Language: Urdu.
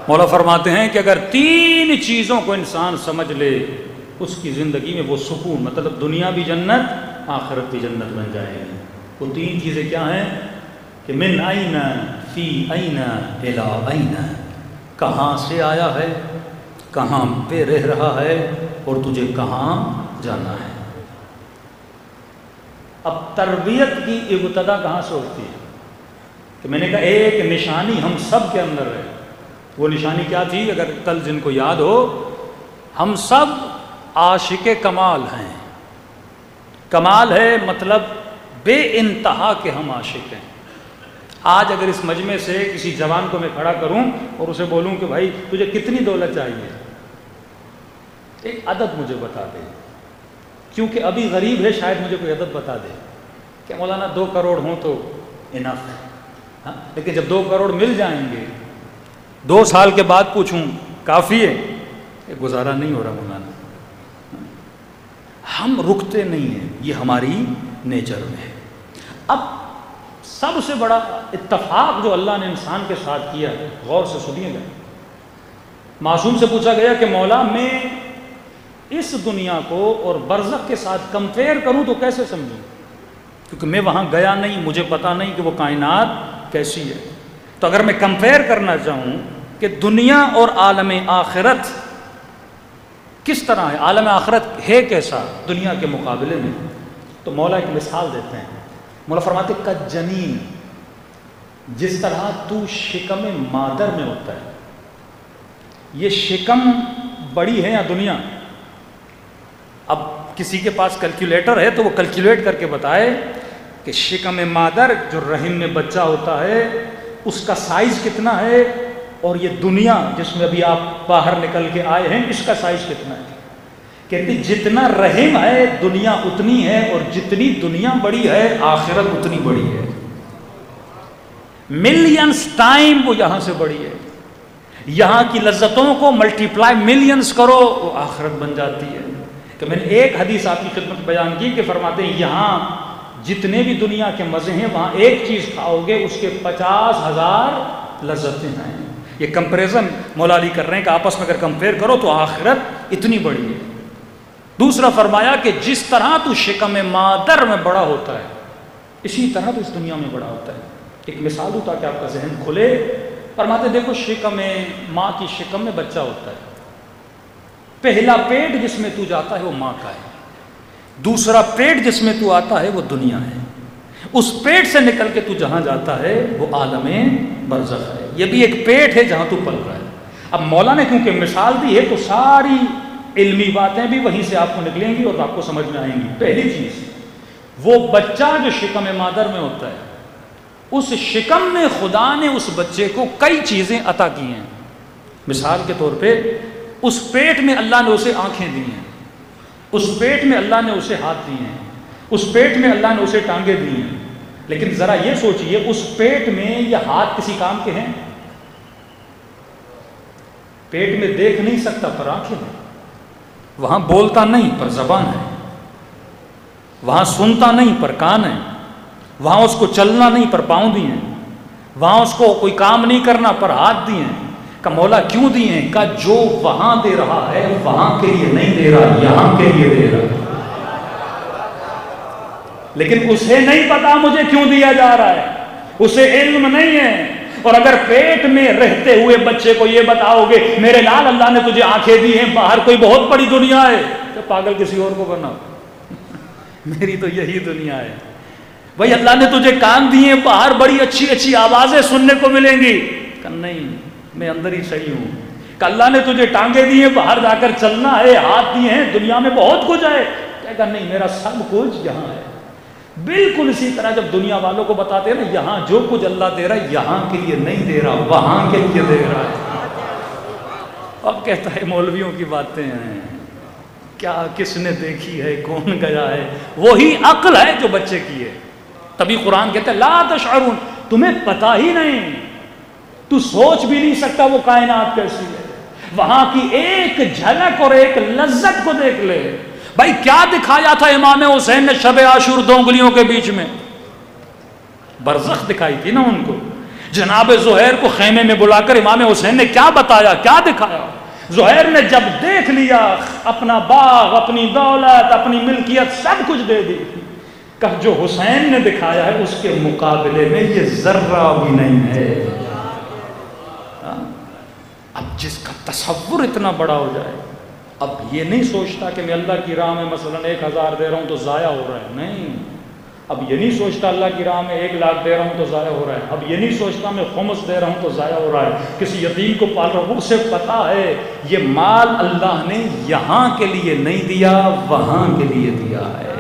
مولا فرماتے ہیں کہ اگر 3 چیزوں کو انسان سمجھ لے اس کی زندگی میں وہ سکون، مطلب دنیا بھی جنت آخرت بھی جنت بن جائے گی۔ وہ 3 چیزیں کیا ہیں کہ من این فی این الی این، کہاں سے آیا ہے، کہاں پہ رہ رہا ہے اور تجھے کہاں جانا ہے۔ اب تربیت کی ابتدا کہاں سے ہوتی ہے کہ میں نے کہا ایک نشانی ہم سب کے اندر ہے۔ وہ نشانی کیا تھی؟ اگر کل جن کو یاد ہو، ہم سب عاشق کمال ہیں۔ کمال ہے مطلب بے انتہا کے ہم عاشق ہیں۔ آج اگر اس مجمع سے کسی جوان کو میں کھڑا کروں اور اسے بولوں کہ بھائی تجھے کتنی دولت چاہیے، ایک عدد مجھے بتا دے، کیونکہ ابھی غریب ہے، شاید مجھے کوئی عدد بتا دے کہ مولانا 2 کروڑ ہوں تو انف ہے، ہاں، لیکن جب 2 کروڑ مل جائیں گے 2 سال کے بعد پوچھوں کافی ہے، یہ گزارا نہیں ہو رہا مولانا۔ ہم رکتے نہیں ہیں، یہ ہماری نیچر میں ہے۔ اب سب سے بڑا اتفاق جو اللہ نے انسان کے ساتھ کیا ہے، غور سے سنیے گا، معصوم سے پوچھا گیا کہ مولا میں اس دنیا کو اور برزخ کے ساتھ کمپیئر کروں تو کیسے سمجھوں، کیونکہ میں وہاں گیا نہیں، مجھے پتا نہیں کہ وہ کائنات کیسی ہے۔ تو اگر میں کمپیئر کرنا چاہوں کہ دنیا اور عالم آخرت کس طرح ہے، عالم آخرت ہے کیسا دنیا کے مقابلے میں، تو مولا ایک مثال دیتے ہیں۔ مولا فرماتے کجنین، جس طرح تو شکم مادر میں ہوتا ہے، یہ شکم بڑی ہے یا دنیا؟ اب کسی کے پاس کیلکولیٹر ہے تو وہ کیلکولیٹ کر کے بتائے کہ شکم مادر جو رحم میں بچہ ہوتا ہے اس کا سائز کتنا ہے، اور یہ دنیا جس میں ابھی آپ باہر نکل کے آئے ہیں اس کا سائز کتنا ہے۔ کہتے جتنا رحم ہے دنیا اتنی ہے، اور جتنی دنیا بڑی ہے آخرت اتنی بڑی ہے، ملینز ٹائم وہ یہاں سے بڑی ہے۔ یہاں کی لذتوں کو ملٹیپلائی ملینز کرو وہ آخرت بن جاتی ہے۔ کہ میں نے ایک حدیث آپ کی خدمت بیان کی کہ فرماتے ہیں یہاں جتنے بھی دنیا کے مزے ہیں وہاں ایک چیز کھاؤ گے اس کے 50,000 لذتیں ہیں۔ یہ کمپیریزن مولا علی کر رہے ہیں کہ آپس میں اگر کمپیئر کرو تو آخرت اتنی بڑی ہے۔ دوسرا فرمایا کہ جس طرح تو شکم مادر میں بڑا ہوتا ہے اسی طرح تو اس دنیا میں بڑا ہوتا ہے۔ ایک مثال دوں تاکہ آپ کا ذہن کھلے۔ فرماتے دیکھو شکم ماں کی شکم میں بچہ ہوتا ہے، پہلا پیٹ جس میں تو جاتا ہے وہ ماں کا ہے، دوسرا پیٹ جس میں تو آتا ہے وہ دنیا ہے، اس پیٹ سے نکل کے تو جہاں جاتا ہے وہ عالم برزخ ہے۔ یہ بھی ایک پیٹ ہے جہاں تو پل رہا ہے۔ اب مولا نے کیونکہ مثال دی ہے تو ساری علمی باتیں بھی وہیں سے آپ کو نکلیں گی اور آپ کو سمجھ میں آئیں گی۔ پہلی چیز، وہ بچہ جو شکم مادر میں ہوتا ہے اس شکم میں خدا نے اس بچے کو کئی چیزیں عطا کی ہیں۔ مثال کے طور پہ اس پیٹ میں اللہ نے اسے آنکھیں دی ہیں، اس پیٹ میں اللہ نے اسے ہاتھ دیے ہیں، اس پیٹ میں اللہ نے اسے ٹانگیں دی ہیں، لیکن ذرا یہ سوچئے اس پیٹ میں یہ ہاتھ کسی کام کے ہیں؟ پیٹ میں دیکھ نہیں سکتا پر آنکھیں ہیں، وہاں بولتا نہیں پر زبان ہے، وہاں سنتا نہیں پر کان ہے، وہاں اس کو چلنا نہیں پر پاؤں دیے ہیں، وہاں اس کو کوئی کام نہیں کرنا پر ہاتھ دیے ہیں۔ کہ مولا کیوں دیے ہیں؟ کہ جو وہاں دے رہا ہے وہاں کے لیے نہیں دے رہا، یہاں کے لیے دے رہا، لیکن اسے نہیں پتا مجھے کیوں دیا جا رہا ہے، اسے علم نہیں ہے۔ اور اگر پیٹ میں رہتے ہوئے بچے کو یہ بتاؤ گے میرے لال اللہ نے تجھے آنکھیں دی ہیں، باہر کوئی بہت بڑی دنیا ہے، تو پاگل کسی اور کو بناؤ، میری تو یہی دنیا ہے۔ بھائی اللہ نے تجھے کان دیے ہیں، باہر بڑی اچھی اچھی آوازیں سننے کو ملیں گی، کہ نہیں میں اندر ہی صحیح ہوں۔ کہ اللہ نے تجھے ٹانگیں دی ہیں، باہر جا کر چلنا ہے، ہاتھ دیے ہیں، دنیا میں بہت کچھ ہے، کہے گا نہیں میرا سب کچھ یہاں ہے۔ بالکل اسی طرح جب دنیا والوں کو بتاتے ہیں نا یہاں جو کچھ اللہ دے رہا ہے یہاں کے لیے نہیں دے رہا، وہاں کے لیے دے رہا ہے۔ اب کہتا ہے مولویوں کی باتیں ہیں، کیا کس نے دیکھی ہے، کون گیا ہے، وہی عقل ہے جو بچے کی ہے۔ تبھی قرآن کہتا ہے لا تشعرون، تمہیں پتہ ہی نہیں، تو سوچ بھی نہیں سکتا وہ کائنات کیسی ہے، وہاں کی ایک جھلک اور ایک لذت کو دیکھ لے۔ بھائی کیا دکھایا تھا امام حسین نے شب عاشور 2 انگلیوں کے بیچ میں؟ برزخ دکھائی تھی نا ان کو۔ جناب زہیر کو خیمے میں بلا کر امام حسین نے کیا بتایا، کیا دکھایا؟ زہیر نے جب دیکھ لیا اپنا باغ، اپنی دولت، اپنی ملکیت سب کچھ دے دی، کہ جو حسین نے دکھایا ہے اس کے مقابلے میں یہ ذرہ بھی نہیں ہے۔ اب جس کا تصور اتنا بڑا ہو جائے، اب یہ نہیں سوچتا کہ میں اللہ کی راہ میں مثلا 1000 دے رہا ہوں تو ضائع ہو رہا ہے، نہیں۔ اب یہ نہیں سوچتا اللہ کی راہ میں 1 لاکھ دے رہا ہوں تو ضائع ہو رہا ہے، اب یہ نہیں سوچتا میں خمس دے رہا ہوں تو ضائع ہو رہا ہے، کسی یتیم کو پال رہا ہوں، اسے پتا ہے یہ مال اللہ نے یہاں کے لیے نہیں دیا، وہاں کے لیے دیا ہے۔